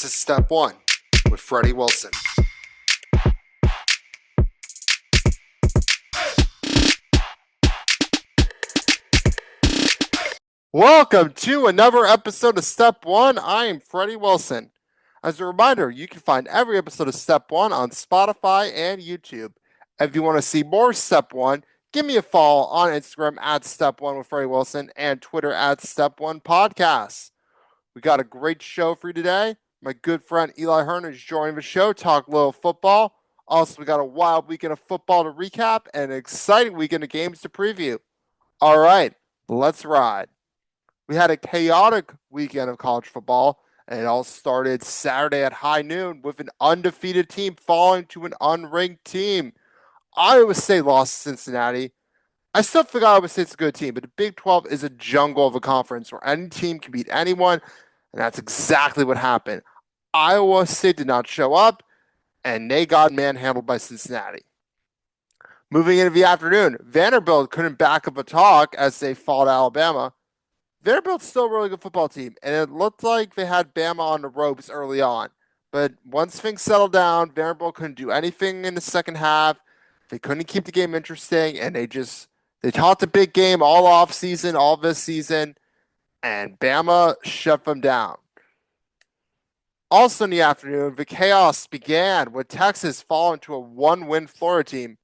is Step 1 with Freddie Wilson. Welcome to another episode of Step 1. I am Freddie Wilson. As a reminder, you can find every episode of Step 1 on Spotify and YouTube. If you want to see more Step 1, give me a follow on Instagram at Step 1 with Freddie Wilson and Twitter at Step 1 Podcasts. We got a great show for you today. My good friend Eli Hearn is joining the show, talk a little football. Also, we got a wild weekend of football to recap and an exciting weekend of games to preview. All right, let's ride. We had a chaotic weekend of college football, and it all started Saturday at high noon with an undefeated team falling to an unranked team. Iowa State lost to Cincinnati. I still think Iowa State's a good team, but the Big 12 is a jungle of a conference where any team can beat anyone, and that's exactly what happened. Iowa State did not show up, and they got manhandled by Cincinnati. Moving into the afternoon, Vanderbilt couldn't back up a talk as they fought Alabama. Vanderbilt's still a really good football team, and it looked like they had Bama on the ropes early on. But once things settled down, Vanderbilt couldn't do anything in the second half. They couldn't keep the game interesting, and they taught the big game all off season, all this season, and Bama shut them down. Also in the afternoon, the chaos began with Texas falling to a one-win Florida team.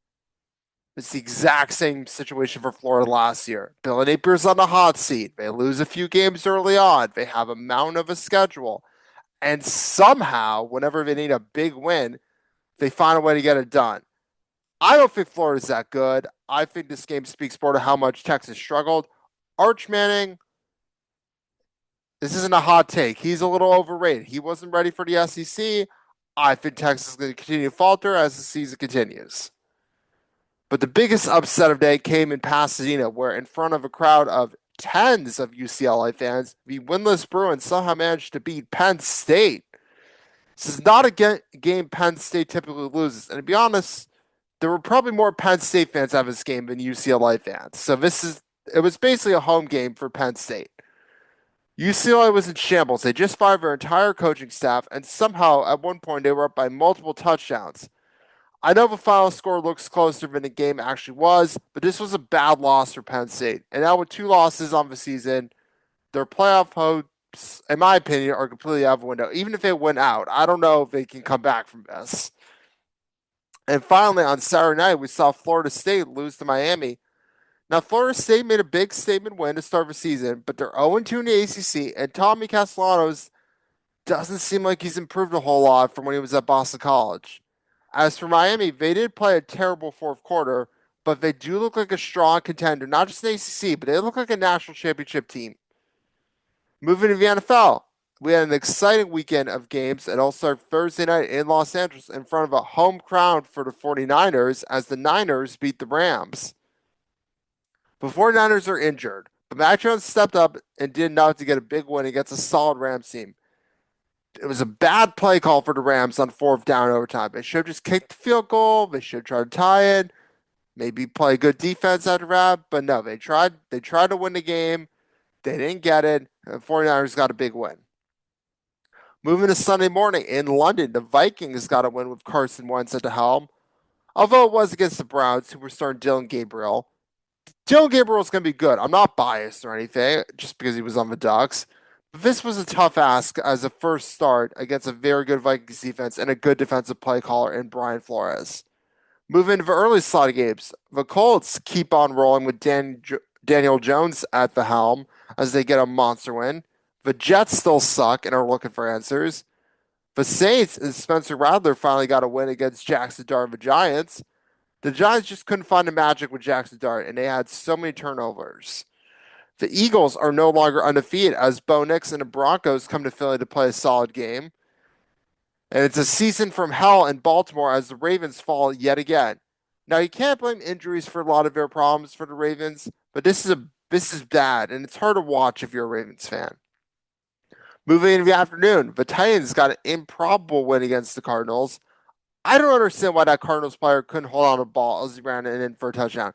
It's the exact same situation for Florida last year. Billy Napier's on the hot seat. They lose a few games early on. They have a mountain of a schedule. And somehow, whenever they need a big win, they find a way to get it done. I don't think Florida's that good. I think this game speaks more to how much Texas struggled. Arch Manning, this isn't a hot take. He's a little overrated. He wasn't ready for the SEC. I think Texas is going to continue to falter as the season continues. But the biggest upset of the day came in Pasadena, where in front of a crowd of tens of UCLA fans, the winless Bruins somehow managed to beat Penn State. This is not a game Penn State typically loses. And to be honest, there were probably more Penn State fans at this game than UCLA fans. So it was basically a home game for Penn State. UCLA was in shambles. They just fired their entire coaching staff, and somehow at one point they were up by multiple touchdowns. I know the final score looks closer than the game actually was, but this was a bad loss for Penn State. And now with 2 losses on the season, their playoff hopes, in my opinion, are completely out of the window. Even if they win out, I don't know if they can come back from this. And finally, on Saturday night, we saw Florida State lose to Miami. Now, Florida State made a big statement win to start the season, but they're 0-2 in the ACC, and Tommy Castellanos doesn't seem like he's improved a whole lot from when he was at Boston College. As for Miami, they did play a terrible fourth quarter, but they do look like a strong contender, not just in the ACC, but they look like a national championship team. Moving to the NFL, we had an exciting weekend of games. It all started Thursday night in Los Angeles in front of a home crowd for the 49ers as the Niners beat the Rams. The 49ers are injured, but Mac Jones stepped up and did enough to get a big win against a solid Rams team. It was a bad play call for the Rams on 4th down overtime. They should have just kicked the field goal. They should try to tie it. Maybe play good defense after that. But no, they tried to win the game. They didn't get it. The 49ers got a big win. Moving to Sunday morning in London, the Vikings got a win with Carson Wentz at the helm. Although it was against the Browns, who were starting Dylan Gabriel. Dylan Gabriel's going to be good. I'm not biased or anything, just because he was on the Ducks. This was a tough ask as a first start against a very good Vikings defense and a good defensive play caller in Brian Flores. Moving to the early slot of games, the Colts keep on rolling with Daniel Jones at the helm as they get a monster win. The Jets still suck and are looking for answers. The Saints and Spencer Rattler finally got a win against Jackson Dart and the Giants. The Giants just couldn't find the magic with Jackson Dart, and they had so many turnovers. The Eagles are no longer undefeated as Bo Nix and the Broncos come to Philly to play a solid game. And it's a season from hell in Baltimore as the Ravens fall yet again. Now, you can't blame injuries for a lot of their problems for the Ravens, but this is bad, and it's hard to watch if you're a Ravens fan. Moving into the afternoon, the Titans got an improbable win against the Cardinals. I don't understand why that Cardinals player couldn't hold on to the ball as he ran it in for a touchdown.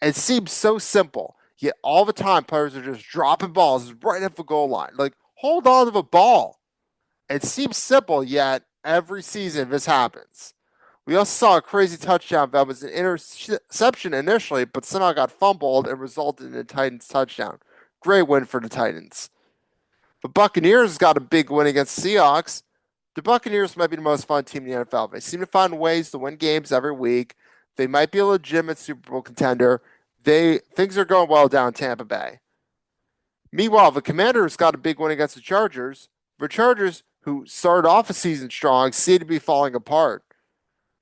It seems so simple. Yet all the time, players are just dropping balls right at the goal line. Like, hold on to the ball. It seems simple, yet every season this happens. We also saw a crazy touchdown that was an interception initially, but somehow got fumbled and resulted in a Titans touchdown. Great win for the Titans. The Buccaneers got a big win against Seahawks. The Buccaneers might be the most fun team in the NFL. They seem to find ways to win games every week. They might be a legitimate Super Bowl contender. Things are going well down in Tampa Bay. Meanwhile, the Commanders got a big win against the Chargers. The Chargers, who started off a season strong, seem to be falling apart.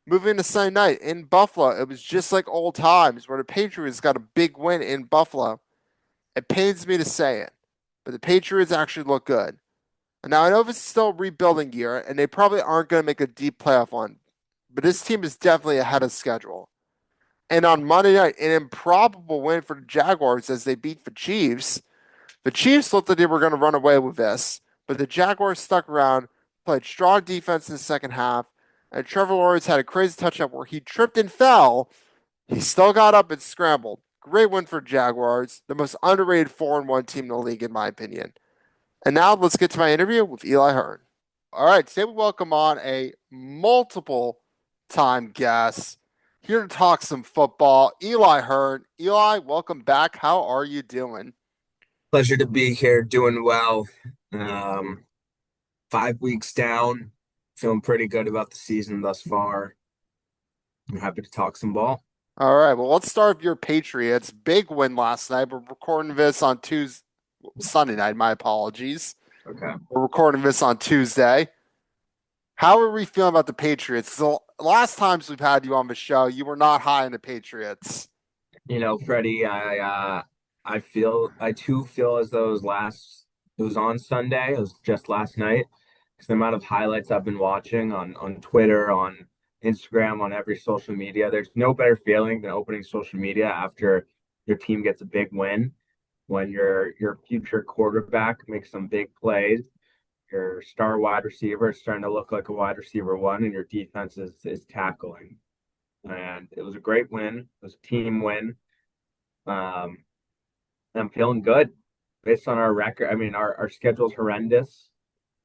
Moving to Sunday night in Buffalo, it was just like old times where the Patriots got a big win in Buffalo. It pains me to say it, but the Patriots actually look good. And now I know this is still a rebuilding year, and they probably aren't going to make a deep playoff one, but this team is definitely ahead of schedule. And on Monday night, an improbable win for the Jaguars as they beat the Chiefs. The Chiefs looked like they were going to run away with this, but the Jaguars stuck around, played strong defense in the second half, and Trevor Lawrence had a crazy touchdown where he tripped and fell. He still got up and scrambled. Great win for Jaguars, the most underrated 4-1 team in the league, in my opinion. And now let's get to my interview with Eli Hearn. All right, today we welcome on a multiple time guest here to talk some football, Eli Hearn. Eli, welcome back. How are you doing? Pleasure to be here, doing well. Um, 5 weeks down, feeling pretty good about the season thus far. I'm happy to talk some ball. All right, well, let's start with your Patriots. Big win last night. We're recording this on Tuesday, Sunday night. My apologies. Okay. We're recording this on Tuesday. How are we feeling about the Patriots? So last times we've had you on the show, you were not high on the Patriots. Freddie, I too feel as though it was on Sunday, it was just last night. Because the amount of highlights I've been watching on Twitter, on Instagram, on every social media, there's no better feeling than opening social media after your team gets a big win. When your future quarterback makes some big plays, your star wide receiver is starting to look like a wide receiver one, and your defense is tackling. And it was a great win. It was a team win. Um, I'm feeling good based on our record. I mean, our schedule's horrendous.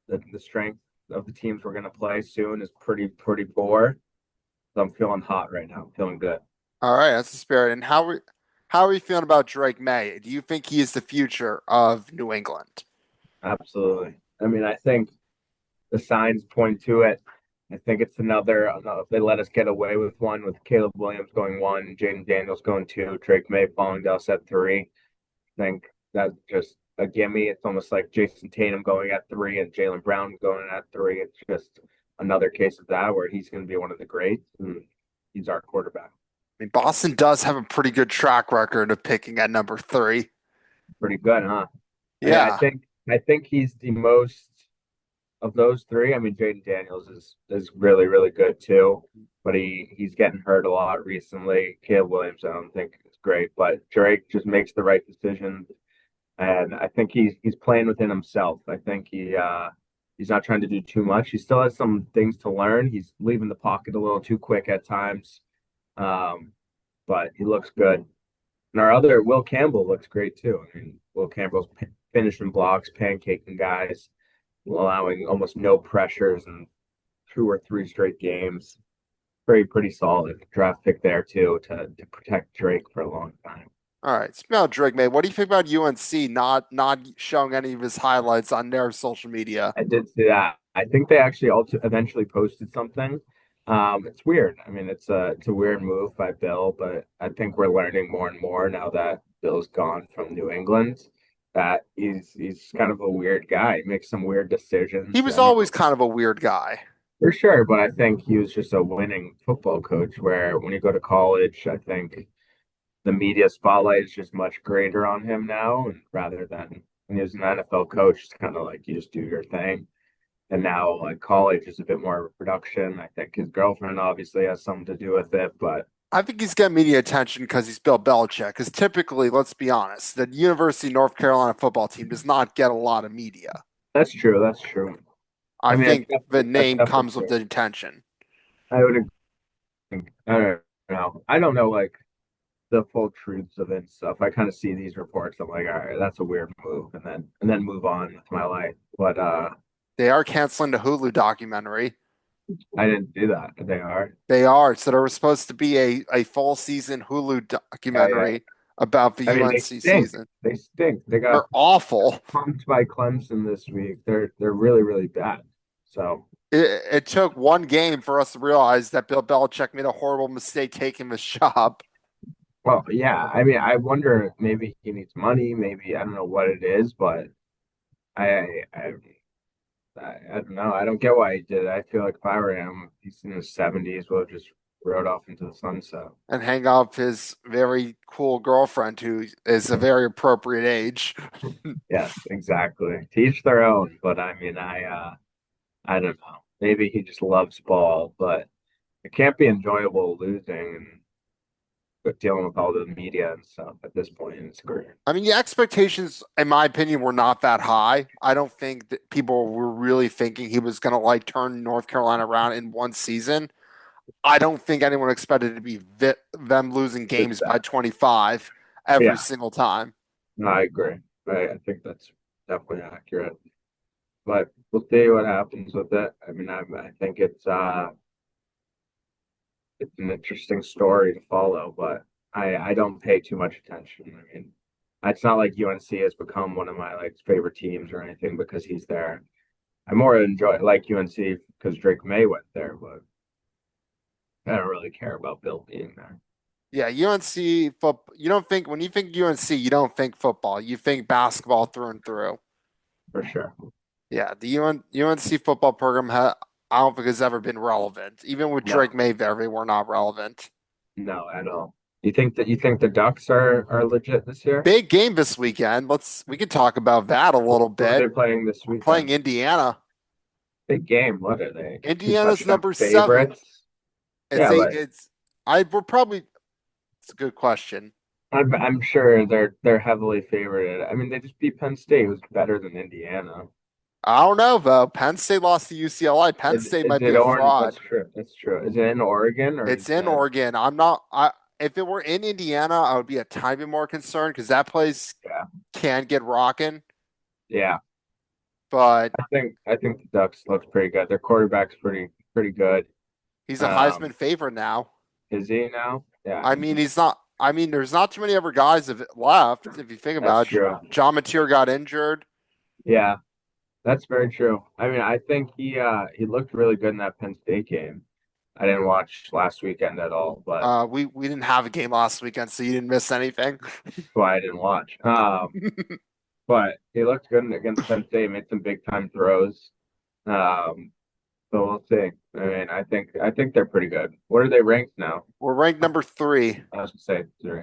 The strength of the teams we're going to play soon is pretty poor. So I'm feeling hot right now. I'm feeling good. All right, that's the spirit. And how are you feeling about Drake May? Do you think he is the future of New England? Absolutely. I mean, I think the signs point to it. I think it's another they let us get away with one with Caleb Williams going one, Jaden Daniels going two, Drake May falling to us at three. I think that's just a gimme. It's almost like Jason Tatum going at three and Jalen Brown going at three. It's just another case of that where he's going to be one of the greats and he's our quarterback. I mean, Boston does have a pretty good track record of picking at number three. Pretty good, huh? I mean, Yeah. I think he's the most of those three. I mean, Jaden Daniels is really good too, but he's getting hurt a lot recently. Caleb Williams, I don't think is great, but Drake just makes the right decisions, and I think he's playing within himself. I think he's not trying to do too much. He still has some things to learn. He's leaving the pocket a little too quick at times, um, but he looks good. And our other Will Campbell looks great too. I mean, Will Campbell's finishing blocks, pancaking guys, allowing almost no pressures in two or three straight games. Pretty solid draft pick there too to protect Drake for a long time. All right. Speaking of Drake May, what do you think about UNC not showing any of his highlights on their social media? I did see that. I think they actually also eventually posted something. It's weird. I mean, it's a weird move by Bill, but I think we're learning more and more now that Bill's gone from New England that he's kind of a weird guy. He makes some weird He decisions. was I don't always know kind of a weird guy. for sure, but I think he was just a winning football coach. Where when you go to college, I think the media spotlight is just much greater on him now, and rather than when he was an NFL coach, it's kind of like you just do your thing. And now, like college is a bit more of a production. I think his girlfriend obviously has something to do with it, but I think he's getting media attention because he's Bill Belichick. Because typically, let's be honest, the University of North Carolina football team does not get a lot of media. that's true. That's true. I I mean, think the that's name definitely comes with true. the attention. I would agree. I don't know. I don't know like the full truths of it and stuff. I kind of see these reports. I'm like, all right, that's a weird move, and then move on with my life. But They are canceling the Hulu documentary. I didn't do that. They are. They are. So there was supposed to be a full season Hulu Yeah, yeah. documentary about the I mean, they UNC stink. season. They stink. They got They're awful. pumped by Clemson this week. They're really, really bad. So, It took one game for us to realize that Bill Belichick made a horrible mistake taking this job. well, yeah. I mean, I wonder maybe he needs money. Maybe I don't know what it is, but I I I don't know. I don't get why he did it. I feel like if I were him, he's in his 70s, would have just rode off into the sunset. And hang up his very cool girlfriend who is a very appropriate age. Yes, exactly. To each their own. But I mean, I don't know. Maybe he just loves ball, but it can't be enjoyable losing and dealing with all the media and stuff at this point in his career. I mean, the expectations, in my opinion, were not that high. I don't think that people were really thinking he was going to like turn North Carolina around in one season. I don't think anyone expected it to be them losing This games by bad. 25 every Yeah, single time. no, I agree. I think that's definitely accurate. But we'll see what happens with it. I mean, I think it's an interesting story to follow, but I don't pay too much attention. I mean, it's not like UNC has become one of my like favorite teams or anything because he's there. I more enjoy like UNC because Drake May went there, but I don't really care about Bill being there Yeah, UNC football. You don't think when you think UNC, you don't think football. You think basketball through and through. for sure. Yeah, the UNC football program I don't think has ever been relevant. Even with Drake No, May there, they were not relevant. no, at all. You think the Ducks are legit this year? Big game this weekend. We can talk about that a little Who are they bit. playing this We're playing weekend? Indiana. Big game. What are they? Two Indiana's touchdown number 7. favorites? It's Yeah, a but it's I we're probably it's a good question. I'm sure they're heavily favored. I mean, they just beat Penn State, who's better than Indiana. I don't know though. Penn State lost to UCLA. Penn State Is might be it a Oregon? That's fraud. true. That's true. Is it in Oregon or It's is in that? Oregon. I'm not I If it were in Indiana, I would be a tiny bit more concerned because that place Yeah, can get rocking. yeah. But I think the Ducks looks pretty good. Their quarterback's pretty good. he's a Um, Heisman favorite now. is he now? Yeah, I mean, he's not. I mean, there's not too many other guys of it left if you think that's about it. true. John Mateer got injured. Yeah, that's very true. I mean, I think he looked really good in that Penn State game. I didn't watch last weekend at all, but We didn't have a game last weekend, so you didn't miss anything. that's why I didn't watch. But he looked good against Penn State, made some big time throws. Um, so we'll see. I mean, I think they're pretty good. What are they ranked now? We're ranked number 3, I was gonna say three.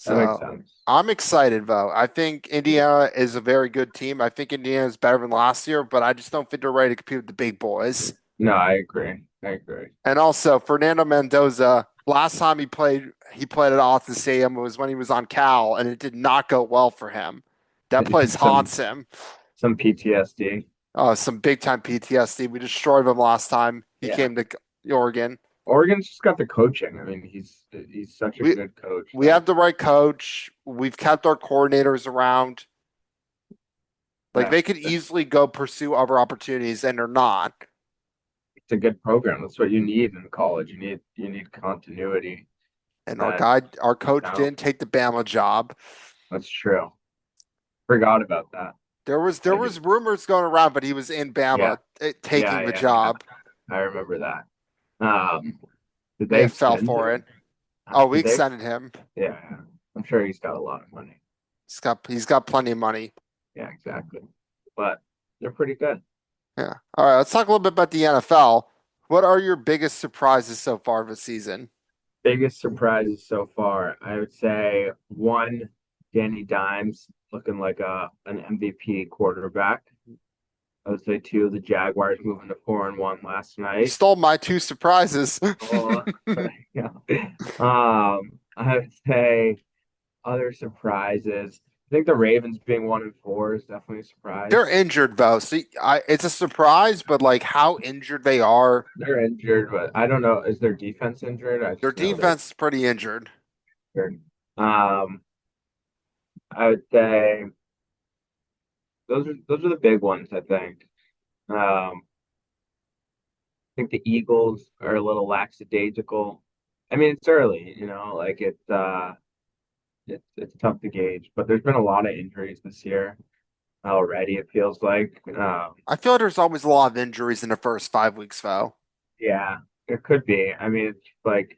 That makes so sense. I'm excited though. I think Indiana is a very good team. I think Indiana is better than last year, but I just don't think they're ready to compete with the big boys. No, I agree. I agree. And also, Fernando Mendoza, last time he played at Austin Stadium was when he was on Cal, and it did not go well for him. That place Some haunts him. some PTSD. Some big time PTSD. We destroyed him last time he Yeah. came to Oregon. Oregon's just got the coaching. I mean, he's such a We good coach we that have the right coach. We've kept our coordinators around. Like yeah, they could easily go pursue other opportunities, and they're not. it's a good program. That's what you need in college. You need continuity. And And our coach now didn't take the Bama job. that's true. Forgot about that. There I was did. rumors going around, but he was in Yeah, Bama taking the yeah. job. I remember that. Did May they have fell extend for him? it. Oh, we Did they? extended him. Yeah, yeah. I'm sure he's got a lot of money. He's got plenty of money. Yeah, exactly. But they're pretty good. Yeah. All right, let's talk a little bit about the NFL. What are your biggest surprises so far this season? Biggest surprises so far, I would say one, Danny Dimes looking like a an MVP quarterback. I would say two, the Jaguars moving to 4-1 last You night. stole my 2 surprises. Oh, yeah. I would say other surprises. I think the Ravens being 1-4 is definitely a They're surprise. injured though. See, it's a surprise, but like how injured they are. They're injured, but I don't know. Is their defense injured? I Their just know they're defense is pretty injured. injured. Um, I would say those are the big ones, I think. I think the Eagles are a little lackadaisical. I mean, it's early, like it's tough to gauge, but there's been a lot of injuries this year already, it feels like. I feel like there's always a lot of injuries in the first 5 weeks, though. Yeah, it could be. I mean, it's like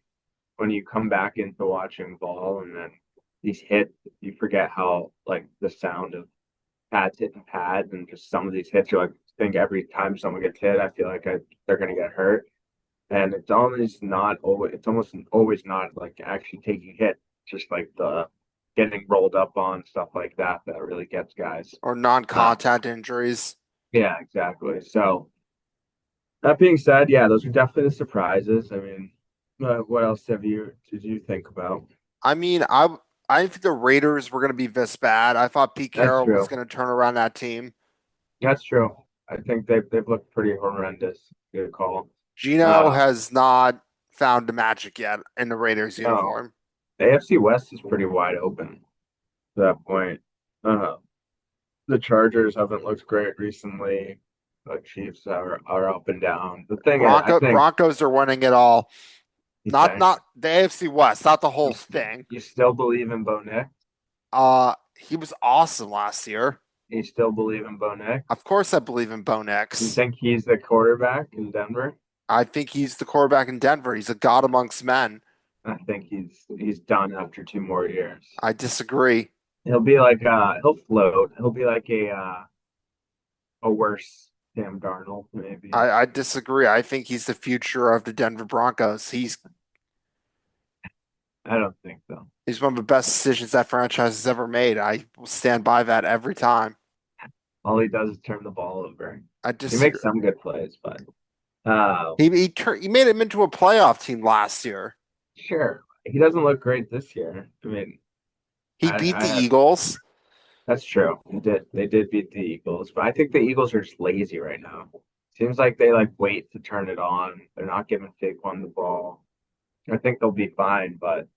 when you come back into watching ball and then these hits, you forget how like the sound of pads hitting pads and just some of these hits, you like think every time someone gets hit, I feel like they're gonna get hurt. And it's almost always not like actually taking hit, just like the getting rolled up on stuff like that that really gets guys. Or Uh, non-contact injuries. yeah, exactly. So that being said, yeah, those are definitely the surprises. I mean, what else did you think about? I mean, I didn't think the Raiders were going to be this bad. I thought Pete That's Carroll was true. going to turn around that team. That's true. I think they've looked pretty horrendous. Good call. Gino Uh, has not found the magic yet in the Raiders no, uniform. the AFC West is pretty wide open to that point. Uh, the Chargers haven't looked great recently. The Chiefs are up and down. The thing is, I think Broncos are winning it all. you think Not the AFC West, not the whole thing. you still believe in Bo Nick? He was awesome last year. You still believe in Bo Nick? Of course, I believe in Bo You Nix. think he's the quarterback in Denver? I think he's the quarterback in Denver. He's a god amongst men. I think he's done after 2 more years. I disagree. He'll be like he'll float. He'll be like a worse Sam Darnold maybe. I disagree. I think he's the future of the Denver Broncos. I don't think so. He's one of the best decisions that franchise has ever made. I will stand by that every time. All he does is turn the ball over. I He disagree. makes some good plays, but uh, He made him into a playoff team last year. sure, he doesn't look great this year. I mean, He beat I the had Eagles. that's true. They did beat the Eagles, but I think the Eagles are just lazy right now. Seems like they like wait to turn it on. They're not giving Saquon the ball. I think they'll be fine, but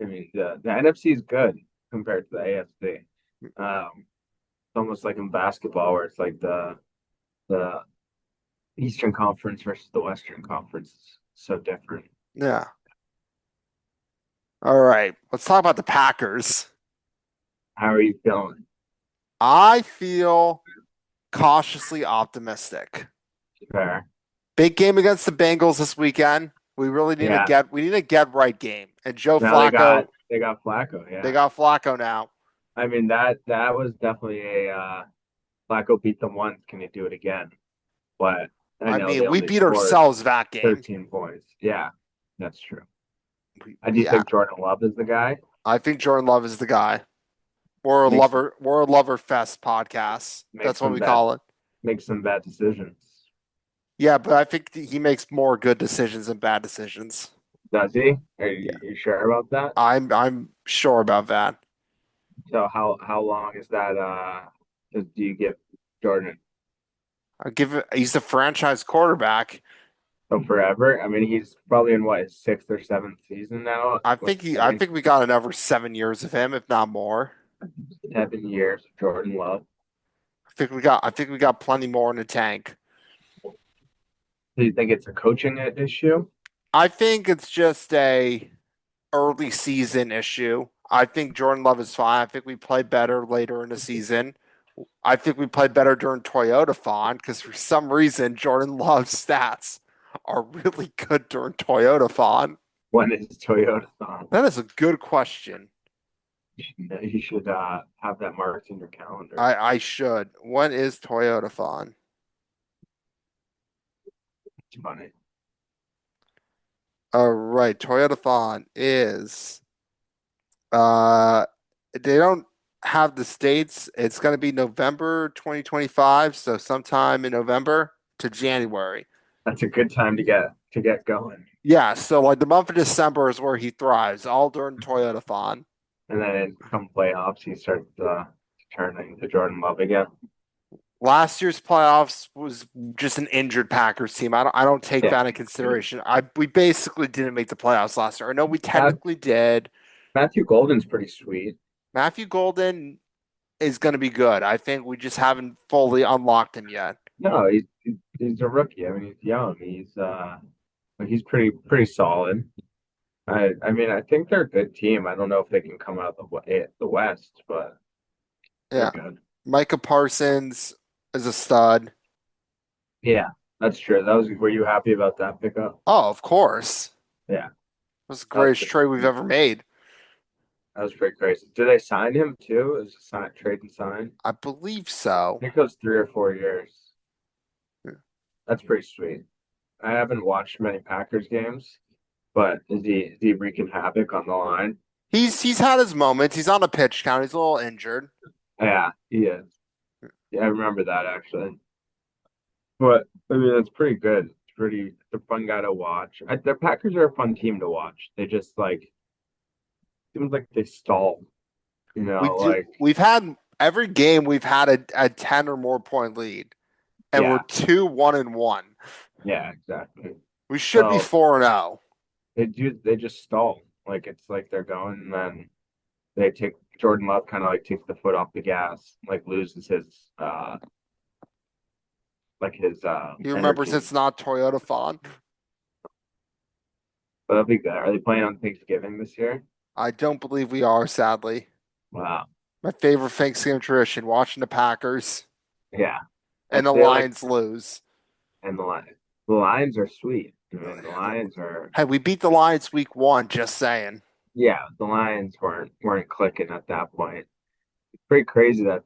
I mean the NFC is good compared to the AFC. It's almost like in basketball where it's like the Eastern Conference versus the Western Conference is so different. Yeah. All right. Let's talk about the Packers. How are you feeling? I feel cautiously optimistic. Fair. Big game against the Bengals this weekend. Yeah. We need a get right game. And Joe Now they Flacco, got they got Flacco. they Yeah. got Flacco now. I mean that was definitely a Flacco beat them once. Can you do it again? But I I know mean, they we only beat scored ourselves that game. 13 points. Yeah, that's true. I do Yeah, think Jordan Love is the guy. I think Jordan Love is the guy. Makes We're a lover fest podcast. makes That's what some we bad call it. makes some bad decisions. Yeah, but I think he makes more good decisions than bad decisions. Does he? Are Yeah, you sure about that? I'm sure about that. So how long is that? Do you give Jordan? I give it. He's the franchise quarterback. So forever? I mean, he's probably in what his sixth or seventh season now. I think we got another 7 years of him, if not more. 7 years of Jordan Love. I think we got plenty more in the tank. Do you think it's a coaching issue? I think it's just a early season issue. I think Jordan Love is fine. I think we play better later in the season. I think we played better during Toyota Fawn because for some reason Jordan Love's stats are really good during Toyota Fawn. When is Toyota on? That is a good question. You should have that marked in your calendar. I should. When is Toyota Fawn? It's funny. All right, Toyota Fawn is uh they don't have the states. It's going to be November 2025, so sometime in November to January. That's a good time to get going. Yeah, so like the month of December is where he thrives, all during Toyota Fawn. And then come playoffs, he starts turning to Jordan Love again. Last year's playoffs was just an injured Packers team. I don't take Yeah. that in consideration. We basically didn't make the playoffs last year. I know we Matt, technically did. Matthew Golden's pretty sweet. Matthew Golden is going to be good. I think we just haven't fully unlocked him yet. No, he's a rookie. I mean, he's young. He's pretty solid. I mean, I think they're a good team. I don't know if they can come out the West, but they're Yeah. good. Micah Parsons is a stud. Yeah, that's true. Were you happy about that pickup? Oh, of course. Yeah, It was the that was greatest trade we've ever made. pretty crazy. Did they sign him too? Is it trade and sign? I believe so. I think it was 3 or 4 years. That's pretty sweet. I haven't watched many Packers games, but is he wreaking havoc on the line? He's had his moments. He's on a pitch count. He's a little injured. Yeah, he is. Yeah, I remember that actually. But I mean, that's pretty good. It's a fun guy to watch. The Packers are a fun team to watch. They just like seems like they stall. We do. Like We've had every game. We've had a 10 or more point lead, and we're yeah, 2-1-1. yeah, exactly. We should be So 4-0. they just stall. Like it's like they're going and then they take Jordan Love kind of like takes the foot off the gas, like loses his You remember energy. since not Toyota Fun? But that'll be good. Are they playing on Thanksgiving this year? I don't believe we are, sadly. Wow. My favorite Thanksgiving tradition, watching the Packers Yeah. and the They like Lions lose. and the Lions are sweet. I mean, the Lions are Hey, we beat the Lions week 1, just saying. yeah, the Lions weren't clicking at that point. It's pretty crazy that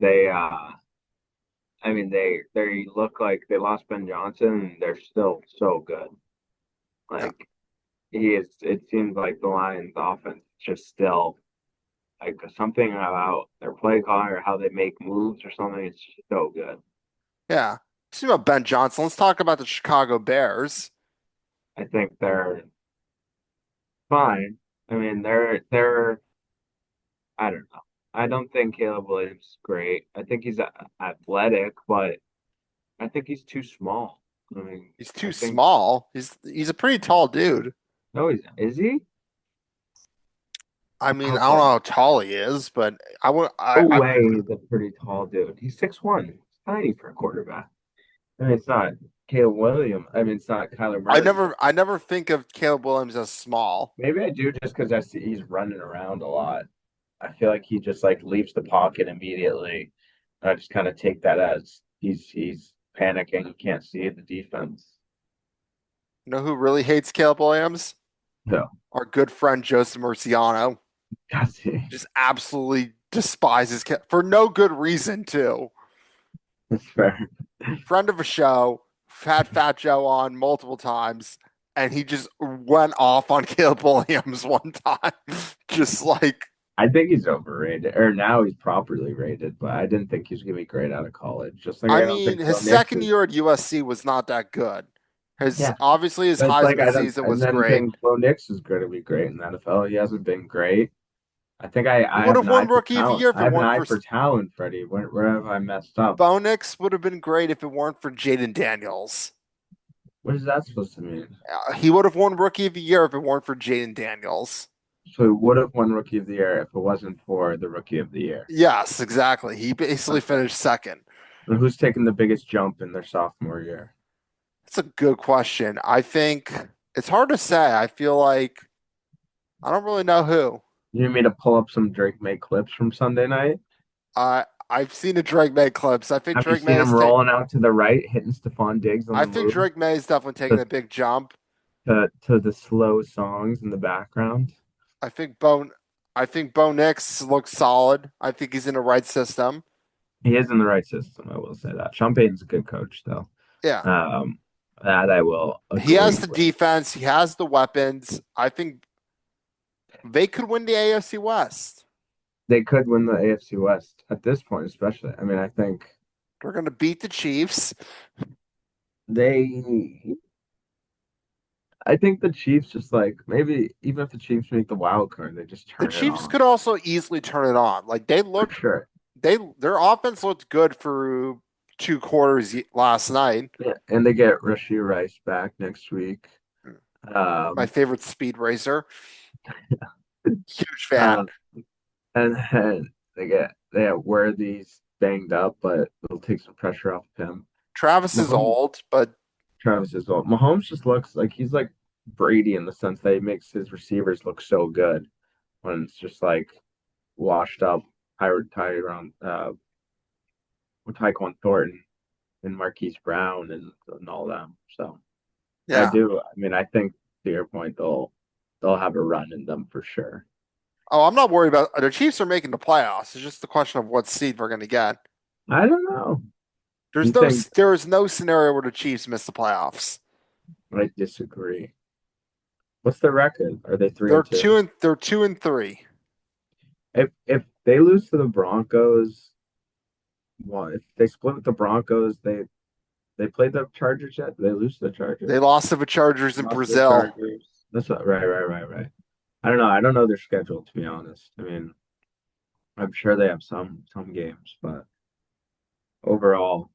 I mean they look like they lost Ben Johnson and they're still so good. Yeah. Like it seems like the Lions offense is just still like something about their play call or how they make moves or something. It's just so good. Yeah. See about Ben Johnson. Let's talk about the Chicago Bears. I think they're fine. I mean, they're I don't know. I don't think Caleb Williams is great. I think he's athletic, but I think he's too small. I mean, He's I too think small. He's a pretty tall dude. no, he's is he? I mean, How I don't know tall? how tall he is, but I would No I way, he's a pretty tall dude. He's 6'1". He's tiny for a quarterback. I mean, it's not Caleb Williams. I mean, it's not Kyler Murray. I never think of Caleb Williams as small. Maybe I do just because I see he's running around a lot. I feel like he just like leaves the pocket immediately. I just kind of take that as he's panicking. He can't see the defense. You know who really hates Caleb Williams? No, Our good friend Joseph Murciano. does he? Just absolutely despises for no good reason too. That's fair. Friend of a show, had Fat Joe on multiple times, and he just went off on Caleb Williams one time. Just like, I think he's overrated, or now he's properly rated, but I didn't think he was gonna be great out of college. Just like I I don't mean, think his Bo Nix second is. year at USC was not that good. His Yeah, obviously his but it's like Heisman I don't. season And was then great. think Bo Nix is going to be great in the NFL. He hasn't been great. I think He I would have have an eye won for Rookie of the talent. Year if I it have an weren't eye for for talent, Freddie. Where have I messed up? Bo Nix would have been great if it weren't for Jaden Daniels. What is that supposed to mean? He would have won Rookie of the Year if it weren't for Jaden Daniels. So he would have won Rookie of the Year if it wasn't for the Rookie of the Year. Yes, exactly. He basically Okay. finished second. And who's taking the biggest jump in their sophomore year? That's a good question. I think it's hard to say. I feel like I don't really know who. You need me to pull up some Drake May clips from Sunday night? I've seen the Drake May clips. Have you seen him rolling out to the right, hitting Stephon Diggs on I the think move Drake May is definitely taking to, a big jump. to the slow songs in the background? I think Bo I think Bo Nix looks solid. I think he's in the right system. He is in the right system, I will say that. Sean Payton's a good coach, though. Yeah. Um, that I will He has agree the with. defense, he has the weapons. I think they could win the AFC West. They could win the AFC West at this point, especially. I mean, They're going to beat the Chiefs. they, I think the Chiefs just like maybe even if the Chiefs make the wild card, they just The turn it Chiefs on could also easily turn it on. Like for sure. their offense looked good for 2 quarters last night. Yeah, and they get Rashee Rice back next week. My Um, favorite speed racer. Huge fan. uh, and then they get Worthy's banged up, but it'll take some pressure off of him. Travis is Mahomes, old, but Travis is old. Mahomes just looks like he's like Brady in the sense that he makes his receivers look so good when it's just like washed up Tyron, with Tyquan Thornton and Marquise Brown and all them. So I yeah. do. I mean, I think to your point, they'll have a run in them for sure. Oh, I'm not worried about the Chiefs are making the playoffs. It's just the question of what seed we're going to get. I don't know. You There's no think there is no scenario where the Chiefs miss the playoffs. I disagree. What's the record? Are they three They're and two? two and they're 2-3. If they lose to the Broncos, well, if they split with the Broncos, they played the Chargers yet? Did they lose to the They Chargers? lost to the Chargers in Lost to the Brazil. Chargers. That's what, right. I don't know. I don't know their schedule to be honest. I mean, I'm sure they have some games, but overall,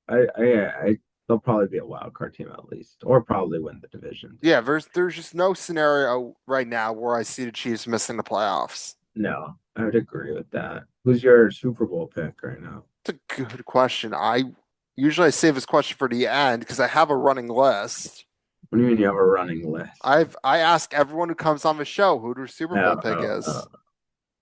I they'll probably be a wild card team at least, or probably win the division Yeah, too. there's just no scenario right now where I see the Chiefs missing the playoffs. No, I would agree with that. Who's your Super Bowl pick right now? It's a good question. I save this question for the end because I have a running list. What do you mean you have a running list? I ask everyone who comes on the show who their Super Oh, Bowl pick oh, oh, is.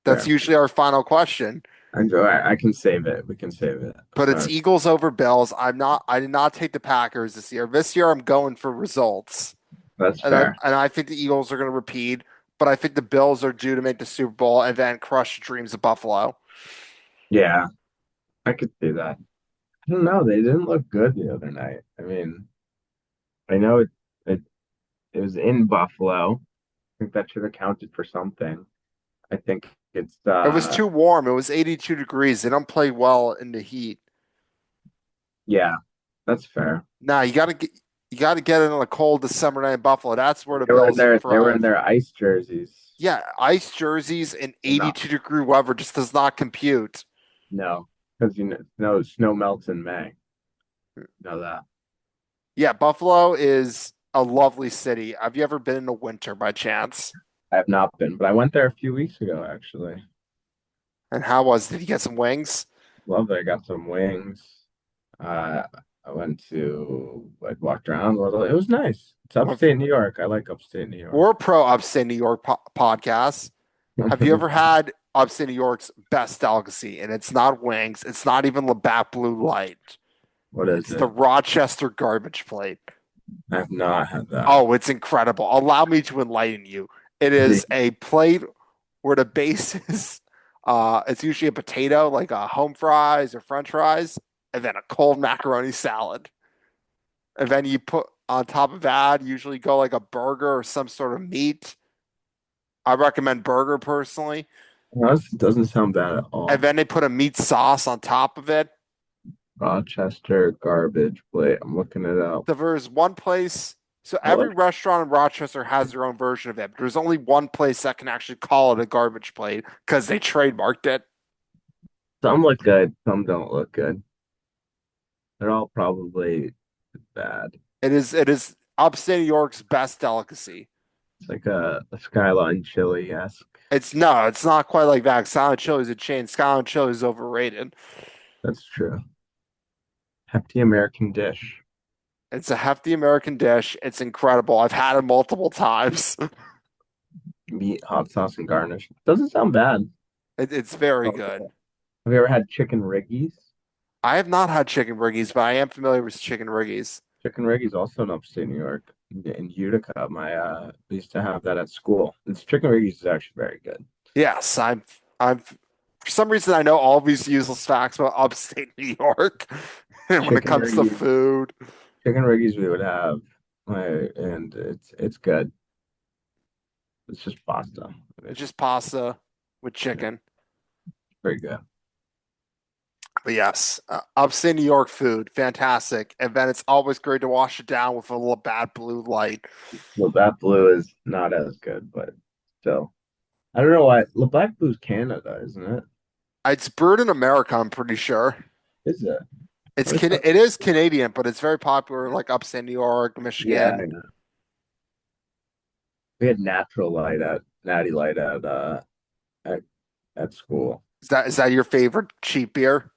That's fair. usually our final question. I can save it. We can save it. But it's Sorry. Eagles over Bills. I did not take the Packers this year. This year I'm going for results. That's fair. And I think the Eagles are going to repeat, but I think the Bills are due to make the Super Bowl and then crush the dreams of Buffalo. Yeah, I could see that. I don't know. They didn't look good the other night. I mean, I know it, it was in Buffalo. I think that should have counted for something. I think it's It was too warm. It was 82 degrees. They don't play well in the heat. yeah, that's fair. Now you got to get in on a cold December night in Buffalo. That's where the They were in Bills their thrive. ice jerseys. Yeah, ice jerseys in No, 82-degree weather just does not compute. no, because snow melts in May. Know that. Yeah, Buffalo is a lovely city. Have you ever been in the winter by chance? I have not been, but I went there a few weeks ago actually. And how was? Did you get some wings? Love it. I got some wings. Uh, I went to like walked around a little. It was nice. It's upstate New York. I like upstate New York. We're a pro upstate New York podcast. Have you ever had upstate New York's best delicacy? And it's not wings. It's not even Labatt Blue Light. What is It's the it? Rochester garbage plate. I have not had that. Oh, it's incredible. Allow me to enlighten you. It is a plate where the base is it's usually a potato, like home fries or French fries, and then a cold macaroni salad. And then you put on top of that, usually go like a burger or some sort of meat. I recommend burger personally. That doesn't sound bad at And all. then they put a meat sauce on top of it. Rochester garbage plate. I'm looking it up. So there's one place, so I every love restaurant in Rochester has their own version of it. But there's only one place that can actually call it a garbage plate because they trademarked it. some look good, some don't look good. They're all probably bad. It is upstate New York's best delicacy. It's like a skyline chili-esque. It's not quite like that. Silent Chili is a chain. Silent Chili is overrated. That's true. Hefty American dish. It's a hefty American dish. It's incredible. I've had it multiple times. Meat, hot sauce, and garnish. Doesn't sound bad. It's very Oh, good. have you ever had chicken riggies? I have not had chicken riggies, but I am familiar with chicken riggies. Chicken riggies also in upstate New York, in Utica. We used to have that at school. It's chicken riggies is actually very good. Yes, I'm for some reason I know all these useless facts about upstate New York. And when it Chicken comes to riggies, food, chicken riggies we would have, and it's good. It's just pasta. it's It's just pasta with chicken. very good. But yes, upstate New York food, fantastic. And then it's always great to wash it down with a little bad blue light. Labatt Blue is not as good, but still. I don't know why. Labatt Blue's Canada, isn't it? It's brewed in America, I'm pretty sure. Is it? It's What is that? It is Canadian, but it's very popular in like upstate New York, Yeah, Michigan. I know. We had natural light at Natty Light at, at school. Is that your favorite cheap beer?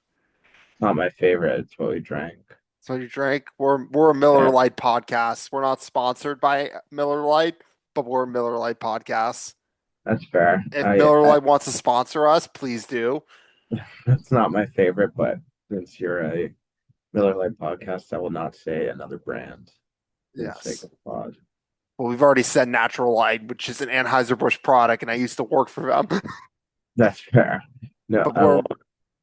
not my favorite. It's what we drank. So you drank. We're a Miller Yeah, Lite podcast. We're not sponsored by Miller Lite, but we're a Miller Lite podcast. that's fair. If Miller I Lite wants to sponsor us, please do. That's not my favorite, but since you're a Miller Lite podcast, I will not say another brand for the sake Yes. of the pod. Well, we've already said Natural Light, which is an Anheuser-Busch product, and I used to work for them. That's fair. No, But I will.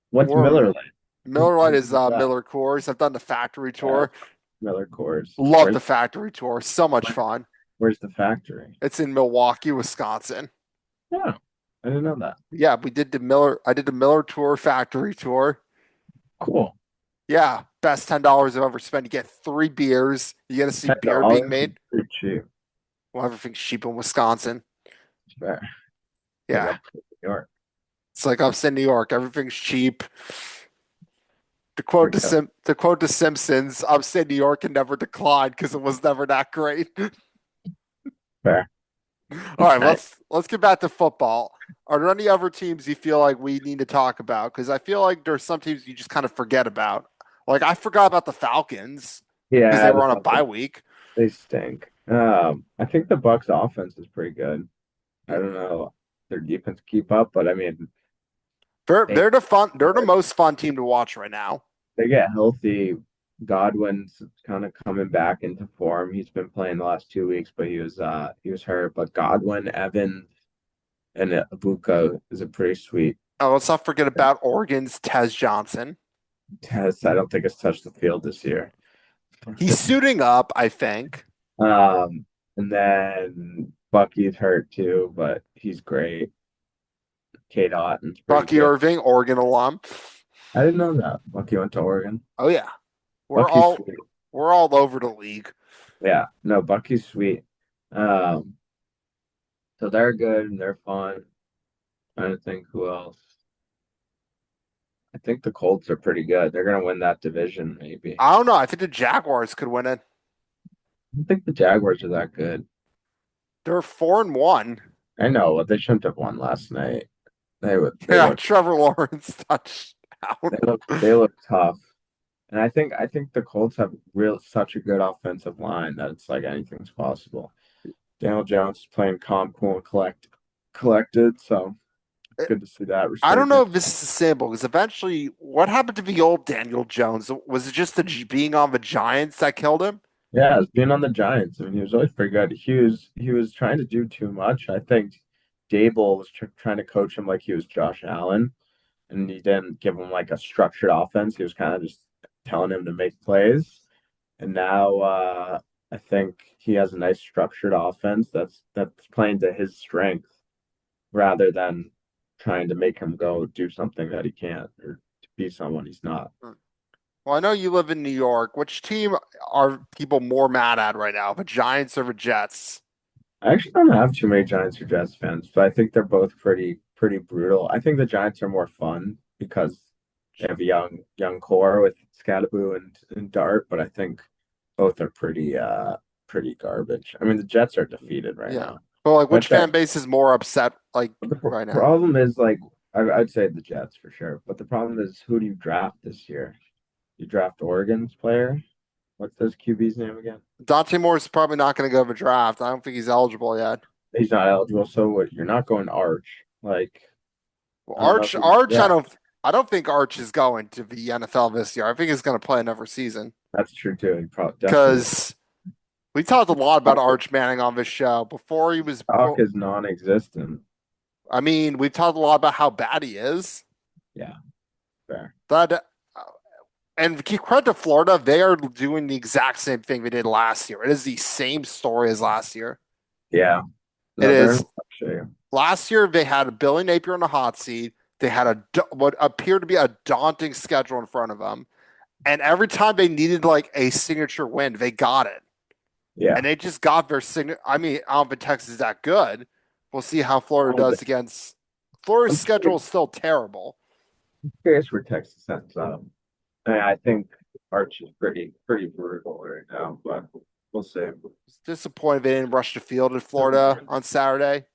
What's we're Miller Lite? Miller Lite is What's that? Miller Coors. I've done the factory Uh, tour. Miller Coors. Love the factory tour. So much Where, fun. where's the factory? It's in Milwaukee, Wisconsin. Yeah, I didn't know that. Yeah, we did the Miller. I did the Miller tour, factory tour. Cool. Yeah, best $10 I've ever spent. You get three beers. You get to see beer being $10 is made. pretty cheap. Well, everything's cheap in Wisconsin. It's fair. Like Yeah, up to New York. it's like upstate New York. Everything's cheap. Pretty good. To quote the Simpsons, upstate New York can never decline because it was never that great. Fair. All right, Nice. let's get back to football. Are there any other teams you feel like we need to talk about? Because I feel like there's some teams you just kind of forget about. Like I forgot about the Falcons because they Yeah, were on a bye week. they stink. I think the Bucks offense is pretty good. I don't know their defense keep up, but I mean they They're the most fun team to watch right now. they get healthy. Godwin's kind of coming back into form. He's been playing the last 2 weeks, but he was hurt. But Godwin, Evans, and Abuka is a pretty sweet Oh, let's not forget about Oregon's Tez Johnson. test. I don't think it's touched the field this year. He's suiting up, I think. And then Bucky's hurt too, but he's great. Kate Otten's pretty Bucky good. Irving, Oregon alum. I didn't know that. Bucky went to Oregon. Oh yeah, we're Bucky's all sweet. we're all over the league. Yeah, no, Bucky's sweet. Um, so they're good and they're fun. Trying to think who else. I think the Colts are pretty good. They're gonna win that division, maybe. I don't know. I think the Jaguars could win it. I don't think the Jaguars are that good. They're 4-1. I know, but they shouldn't have won last night. They would. They Yeah, look. Trevor Lawrence touchdown. They look. They look tough. And I think the Colts have real such a good offensive line that it's like anything's possible. Daniel Jones is playing calm, cool, and collected. So it's good to see that I don't know resurgence. if this is sustainable because eventually, what happened to the old Daniel Jones? Was it just the being on the Giants that killed him? Yeah, it's being on the Giants. I mean, he was always pretty good. He was trying to do too much. I think Dable was trying to coach him like he was Josh Allen, and he didn't give him like a structured offense. He was kind of just telling him to make plays. And now I think he has a nice structured offense that's playing to his strength rather than trying to make him go do something that he can't or to be someone he's not. Well, I know you live in New York. Which team are people more mad at right now, the Giants or the Jets? I actually don't have too many Giants or Jets fans, but I think they're both pretty brutal. I think the Giants are more fun because they have a young core with Scadaboo and Dart, but I think both are pretty garbage. I mean, the Jets are defeated right Yeah. now. But like, which But the fan base is more upset like but the right now? problem is like I'd say the Jets for sure. But the problem is who do you draft this year? You draft Oregon's player. What's his QB's name again? Dante Moore is probably not going to go to the draft. I don't think he's eligible yet. He's not eligible. So what? You're not going Arch. Like Well, I don't know who. Yeah, I don't think Arch is going to the NFL this year. I think he's going to play another season that's true too. He probably definitely. because we talked a lot about Arch Manning on this show before he was. Stock is non-existent. I mean, we've talked a lot about how bad he is. Yeah, fair. But and keep credit to Florida, they are doing the exact same thing they did last year. It is the same story as last year. Yeah. It No, they're in is rough shape. last year they had Billy Napier on the hot seat. They had what appeared to be a daunting schedule in front of them, and every time they needed like a signature win, they got it. Yeah. And they just got their signature. I mean, I don't think Texas is that good. We'll see how Florida I'm does against Florida's I'm schedule is still terrible. curious where Texas ends up. I think Arch is pretty brutal right now, but we'll see. It's disappointed they didn't rush the field in Florida on Saturday.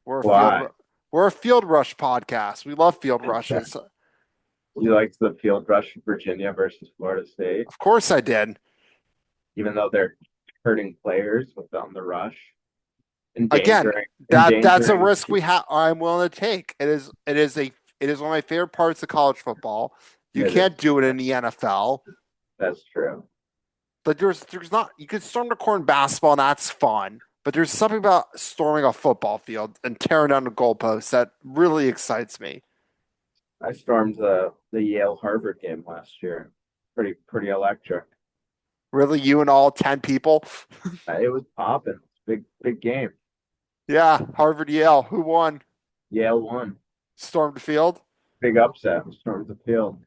We're a field Why? we're a field rush podcast. We love field rushes. You liked the field rush of Virginia versus Florida State, Of course I did. even though they're hurting players with on the rush, Again, endangering that's a endangering. risk I'm willing to take. It is one of my favorite parts of college football. You It is. can't do it in the NFL. That's true. But there's not you could storm the court in basketball and that's fun. But there's something about storming a football field and tearing down the goalposts that really excites me. I stormed the Yale Harvard game last year. Pretty electric. Really, you and all 10 people. It was popping. Big game. Yeah, Harvard Yale. Who won? Yale won. Stormed the field. Big upset. Stormed the field.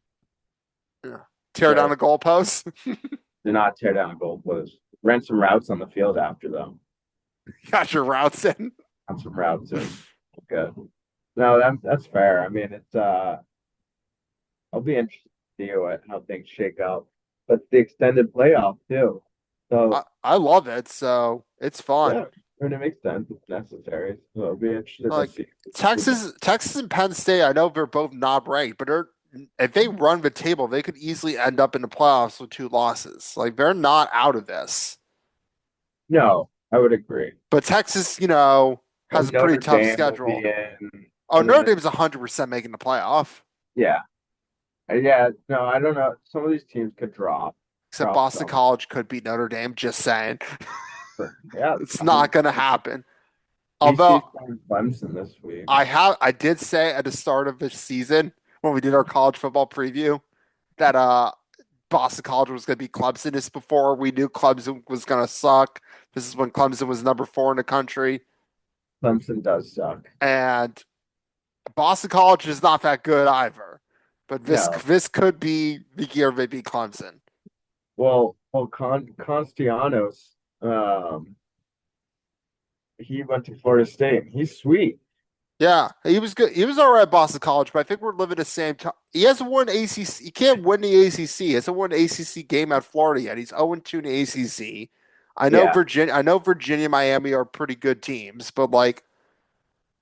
Yeah. Tear down So the goalposts. did not tear down a goal post. Ran some routes on the field after though. Got your routes in. Got some routes in. Good. No, that's fair. I mean, it's I'll be interested to see how things shake out. But the extended playoff too. So I love it, so it's fun. yeah, I mean it makes sense. It's necessary. So I'll be interested to Like see. Texas and Penn State, I know they're both not ranked, but if they run the table, they could easily end up in the playoffs with two losses. Like they're not out of this. No, I would agree. But Texas, has a pretty Notre tough Dame will be schedule. in. Oh, And then Notre Dame's 100% making the playoff, yeah. Yeah, no, I don't know. Some of these teams could except drop Boston some. College could beat Notre Dame. Just saying, Yeah, it's I mean, not going to happen. BC's Although playing Clemson this week. I did say at the start of the season when we did our college football preview that Boston College was going to be Clemson. This before we knew Clemson was going to suck. This is when Clemson was number 4 in the country, Clemson does suck. and Boston College is not that good either. But No. this could be the year they beat Clemson. Constianos, he went to Florida State. He's sweet. Yeah, he was good. He was all right at Boston College, but I think we're living the same time. He hasn't won ACC. He can't win the ACC. He hasn't won an ACC game at Florida yet. He's 0-2 in the ACC. Yeah. I know Virginia, and Miami are pretty good teams, but like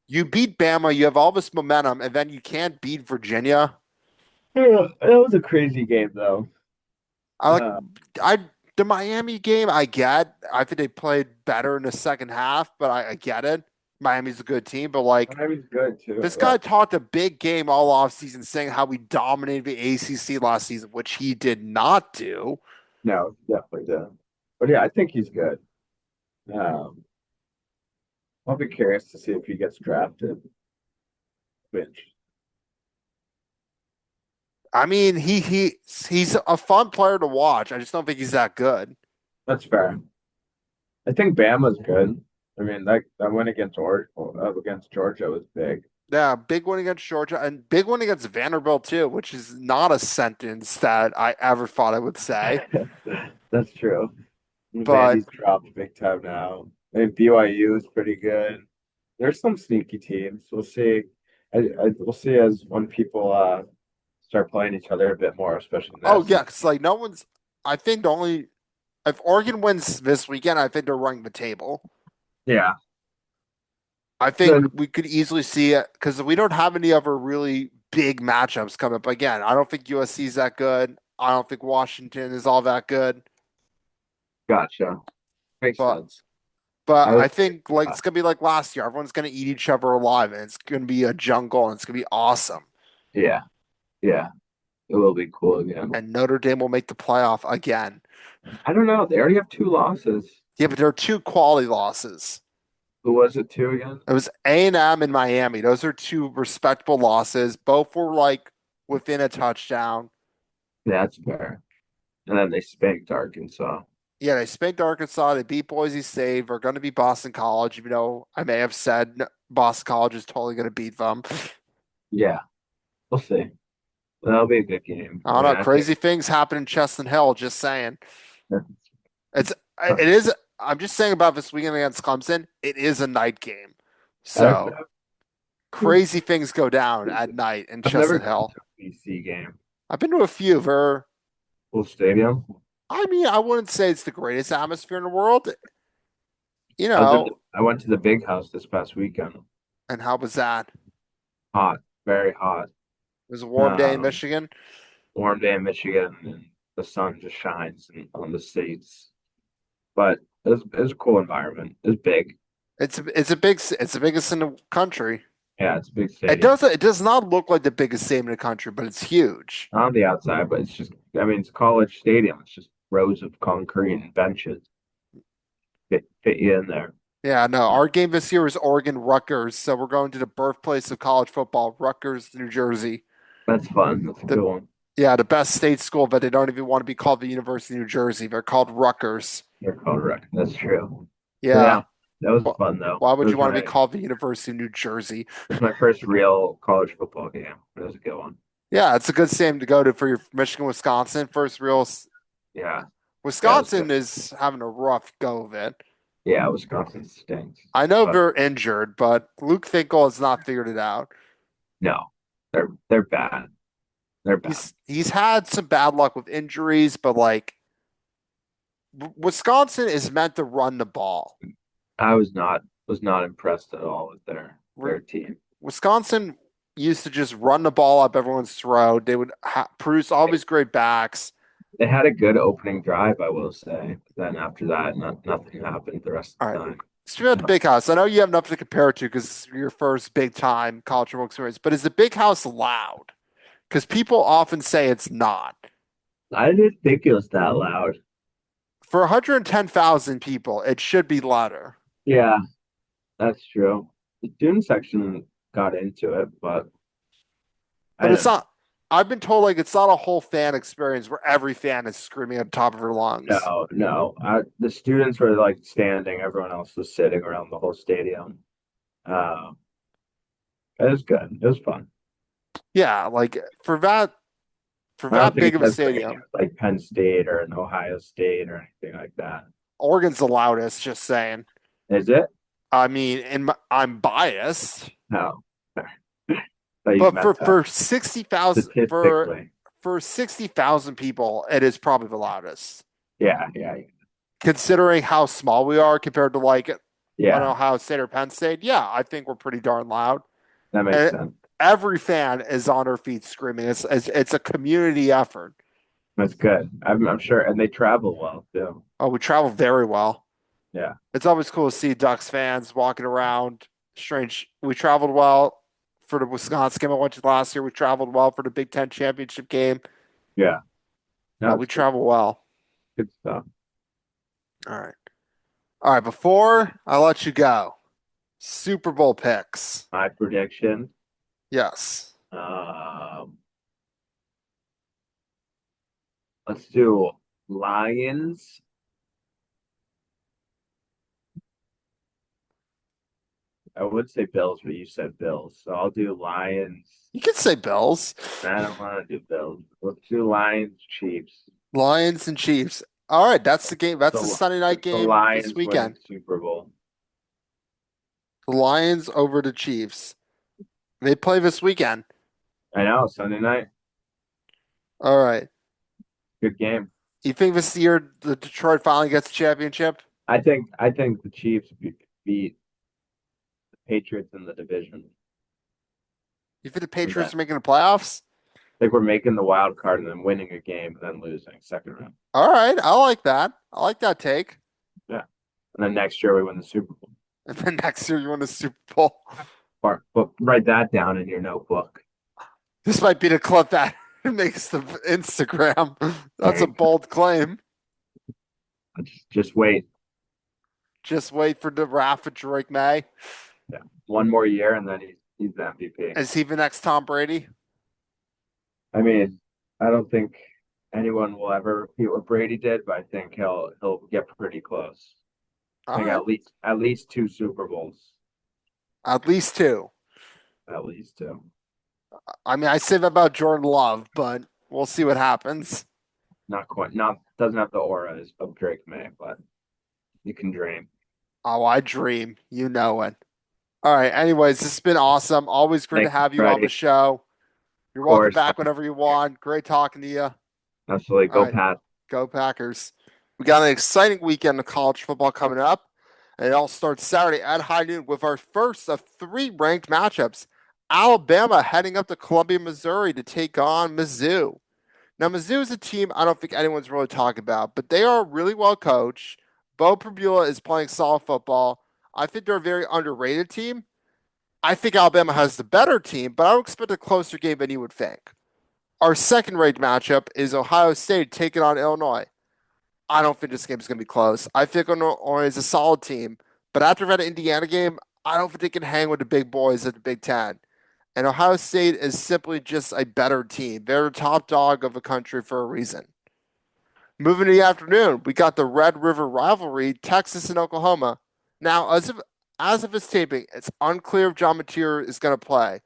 you beat Bama, you have all this momentum, and then you can't beat Virginia. Yeah, that was a crazy game though. I like Uh, I the Miami game. I get. I think they played better in the second half, but I get it. Miami's a good team, but like Miami's good too. this Yeah. guy talked a big game all offseason saying how we dominated the ACC last season, which he did not do. No, definitely did. But yeah, I think he's good. Um, I'll be curious to see if he gets drafted. Which I mean, he's a fun player to watch. I just don't think he's that good. that's fair. I think Bama's good. I mean, that win against Georgia was big. Yeah, big one against Georgia and big one against Vanderbilt too, which is not a sentence that I ever thought I would say. That's true. But Vandy's dropped big time now. I mean, BYU is pretty good. There's some sneaky teams. We'll see. We'll see as when people start playing each other a bit more, especially oh this. yeah, because like no one's. I think the only if Oregon wins this weekend, I think they're running the table. Yeah. I think Then we could easily see it because we don't have any other really big matchups coming up. Again, I don't think USC is that good. I don't think Washington is all that good. gotcha. Makes But sense. but I was I think like it's gonna be like last year. Everyone's gonna eat each other alive, and it's gonna be a jungle, and it's gonna be awesome. yeah, yeah. It will be cool again. And Notre Dame will make the playoff again. I don't know. They already have two losses. Yeah, but there are two quality losses. Who was it two again? It was A&M and Miami. Those are two respectable losses. Both were like within a touchdown. That's fair. And then they spanked Arkansas. Yeah, they spanked Arkansas. They beat Boise State. They're going to beat Boston College, even though I may have said Boston College is totally going to beat them. Yeah, we'll see. That'll be a good game. I I don't mean, know. I think Crazy things happen in Chestnut Hill. Just saying. It's I, it is. I'm just saying about this weekend against Clemson. It is a night game, I've, so crazy things go down at night in I've never Chestnut gone Hill. to a BC game. I've been to a few. They're, Full stadium. I mean, I wouldn't say it's the greatest atmosphere in the world, I was I went to the big house this past weekend. And how was that? Hot, very hot. It was a warm day in Um, Michigan. Warm day in Michigan, and the sun just shines on the seats. But it was a cool environment. It was big. It's the biggest in the country. Yeah, it's a big It stadium. does not look like the biggest stadium in the country, but it's huge. On the outside, but it's just, I mean, it's a college stadium. It's just rows of concrete and benches fit you in there. Yeah, no, our game this year is Oregon Rutgers, so we're going to the birthplace of college football, Rutgers, New Jersey. That's fun. That's a The good one. Yeah, the best state school, but they don't even want to be called the University of New Jersey. They're called Rutgers. You're correct. That's true. So Yeah. yeah, that was Wh- fun though. Why It would you was want to be my called the University of New Jersey? first real college football game. It was a good one. Yeah, it's a good stadium to go to for your Michigan, Wisconsin. First real. Yeah, yeah, it was good. Wisconsin is having a rough go of it. Yeah, Wisconsin stinks, I know but they're injured, but Luke Fickell has not figured it out. no, they're bad. They're bad. He's had some bad luck with injuries, but like Wisconsin is meant to run the ball. I was not impressed at all with their team. Wisconsin used to just run the ball up everyone's throat. They would produce all They, these great backs. they had a good opening drive, I will say. Then after that, nothing happened the rest All of right. the time. Speaking of the big house, I know you have nothing to compare it to because it's your first big time college football experience, but is the big house loud? Because people often say it's not. I didn't think it was that loud. For 110,000 people, it should be louder. Yeah, that's true. The Dune section got into it, but I But it's don't not, I've been told like it's not a whole fan experience where every fan is screaming at the top of their lungs. know. No, the students were like standing, everyone else was sitting around the whole stadium. Uh, it was good. It was fun. Yeah, like for I don't that think big it's of a as big as stadium, like Penn State or an Ohio State or anything like that. Oregon's the loudest, just saying. Is it? I mean, I'm biased, No. But you but meant that for 60,000 statistically. for 60,000 people, it is probably the loudest. Yeah, yeah, Considering how small we are compared to like I don't yeah. know Ohio State or Penn State, yeah, I think we're pretty darn loud. That makes And sense. every fan is on their feet screaming. It's a community effort. That's good. I'm sure, and they travel well too. Oh, we travel very well. Yeah, It's always cool to see Ducks fans walking around. Strange. We traveled well for the Wisconsin game I went to last year. We traveled well for the Big Ten championship game. yeah. No, We it's good. travel well. Good stuff. All right. All right. Before I let you go, Super Bowl picks. My prediction. Yes. Um, let's do Lions. I would say Bills, but you said Bills, so I'll do Lions. You could say Bills, I don't want to do Bills. Let's do Lions, Chiefs. Lions, and Chiefs. All right. That's the game. That's the The Sunday night the game this Lions win the weekend. Super Bowl. The Lions over the Chiefs. They play this weekend. I know, Sunday night. All right. Good game. You think this year the Detroit finally gets the championship? I think the Chiefs beat the Patriots in the division. You think the And Patriots then are making the playoffs? like we're making the wild card and then winning a game and then losing second round. All right. I like that. I like that take. Yeah. And then next year we win the Super Bowl. And then next year you win the Super Bowl. But write that down in your notebook. This might be the clip that makes the Instagram. That's There a you go. bold claim. Just wait. Just wait for the draft for Drake May. Yeah. One more year and then he's the MVP. Is he the next Tom Brady? I mean, I don't think anyone will ever repeat what Brady did, but I think he'll get pretty close. I All think right. at least two Super Bowls. At least two. At least two. I mean, I say that about Jordan Love, but we'll see what happens. Not quite. Not doesn't have the aura of Drake May, but you can dream. Oh, I dream. You know it. All right. Anyways, this has been awesome. Always great to Thanks, have you on the Freddie. show. You're Of welcome course. back whenever you want. Great talking to you. Absolutely. All Go right. Pat. Go Packers. We got an exciting weekend of college football coming up. And it all starts Saturday at high noon with our first of three ranked matchups. Alabama heading up to Columbia, Missouri to take on Mizzou. Now, Mizzou is a team I don't think anyone's really talking about, but they are really well coached. Bo Prabula is playing solid football. I think they're a very underrated team. I think Alabama has the better team, but I would expect a closer game than you would think. Our second ranked matchup is Ohio State taking on Illinois. I don't think this game is going to be close. I think Illinois is a solid team, but after that Indiana game, I don't think they can hang with the big boys at the Big Ten. And Ohio State is simply just a better team. They're the top dog of the country for a reason. Moving to the afternoon, we got the Red River rivalry, Texas and Oklahoma. Now, as of this taping, it's unclear if John Mateer is going to play,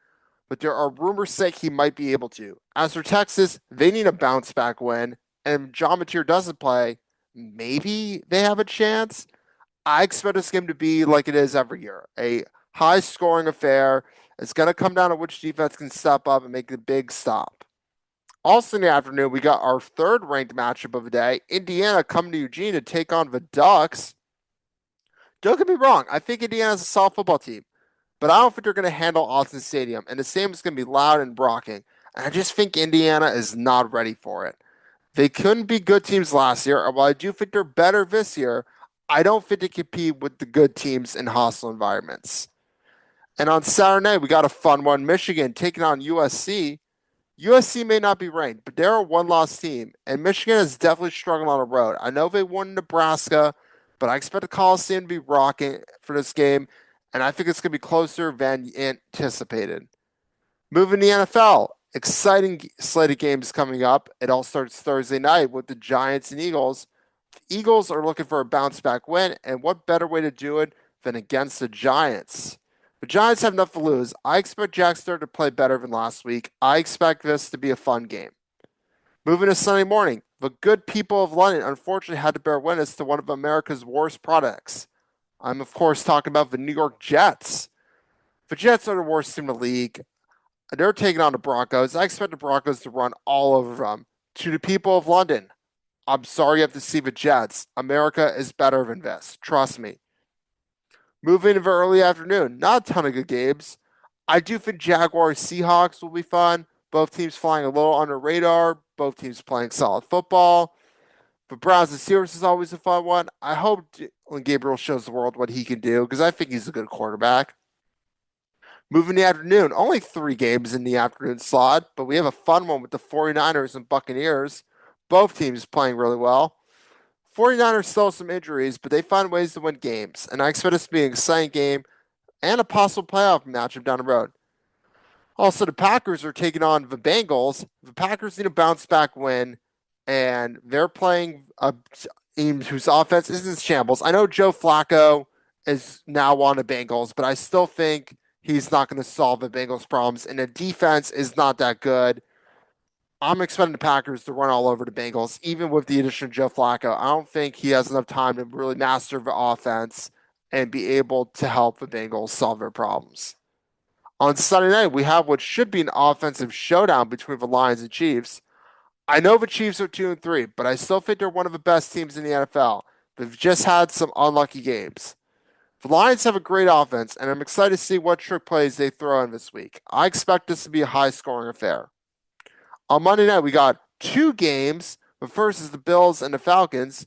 but there are rumors saying he might be able to. As for Texas, they need a bounce back win, and if John Mateer doesn't play, maybe they have a chance. I expect this game to be like it is every year, a high scoring affair. It's going to come down to which defense can step up and make the big stop. Also in the afternoon, we got our third ranked matchup of the day. Indiana coming to Eugene to take on the Ducks. Don't get me wrong, I think Indiana's a solid football team, but I don't think they're going to handle Austin Stadium, and the stadium is going to be loud and rocking. And I just think Indiana is not ready for it. They couldn't be good teams last year, and while I do think they're better this year, I don't think they compete with the good teams in hostile environments. And on Saturday night, we got a fun one. Michigan taking on USC. USC may not be ranked, but they're a one-loss team, and Michigan is definitely struggling on the road. I know they won Nebraska, but I expect the Coliseum to be rocking for this game, and I think it's going to be closer than anticipated. Moving to the NFL, exciting slate of games coming up. It all starts Thursday night with the Giants and Eagles. The Eagles are looking for a bounce back win, and what better way to do it than against the Giants? The Giants have enough to lose. I expect Jackson to play better than last week. I expect this to be a fun game. Moving to Sunday morning, the good people of London unfortunately had to bear witness to one of America's worst products. I'm, of course, talking about the New York Jets. The Jets are the worst team in the league. They're taking on the Broncos. I expect the Broncos to run all over them. To the people of London, I'm sorry you have to see the Jets. America is better than this. Trust me. Moving into the early afternoon, not a ton of good games. I do think Jaguars Seahawks will be fun. Both teams flying a little under radar. Both teams playing solid football. But Browns and Steelers is always a fun one. I hope when Gabriel shows the world what he can do because I think he's a good quarterback. Moving the afternoon, only three games in the afternoon slot, but we have a fun one with the 49ers and Buccaneers. Both teams playing really well. 49ers still have some injuries, but they find ways to win games, and I expect this to be an exciting game and a possible playoff matchup down the road. Also, the Packers are taking on the Bengals. The Packers need a bounce back win, and they're playing a team whose offense is in shambles. I know Joe Flacco is now on the Bengals, but I still think he's not going to solve the Bengals' problems, and the defense is not that good. I'm expecting the Packers to run all over the Bengals, even with the addition of Joe Flacco. I don't think he has enough time to really master the offense and be able to help the Bengals solve their problems. On Sunday night, we have what should be an offensive showdown between the Lions and Chiefs. I know the Chiefs are 2-3, but I still think they're one of the best teams in the NFL. They've just had some unlucky games. The Lions have a great offense, and I'm excited to see what trick plays they throw in this week. I expect this to be a high scoring affair. On Monday night, we got two games. The first is the Bills and the Falcons.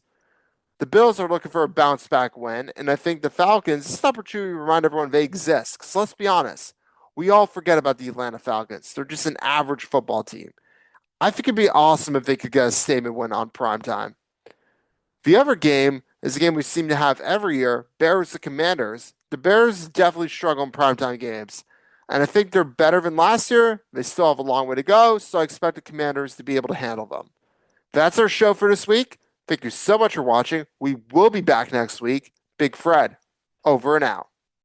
The Bills are looking for a bounce back win, and I think the Falcons, it's an opportunity to remind everyone they exist. Because let's be honest, we all forget about the Atlanta Falcons. They're just an average football team. I think it'd be awesome if they could get a statement win on prime time. The other game is a game we seem to have every year, Bears the Commanders. The Bears definitely struggle in primetime games. And I think they're better than last year. They still have a long way to go, so I expect the Commanders to be able to handle them. That's our show for this week. Thank you so much for watching. We will be back next week. Big Fred, over and out.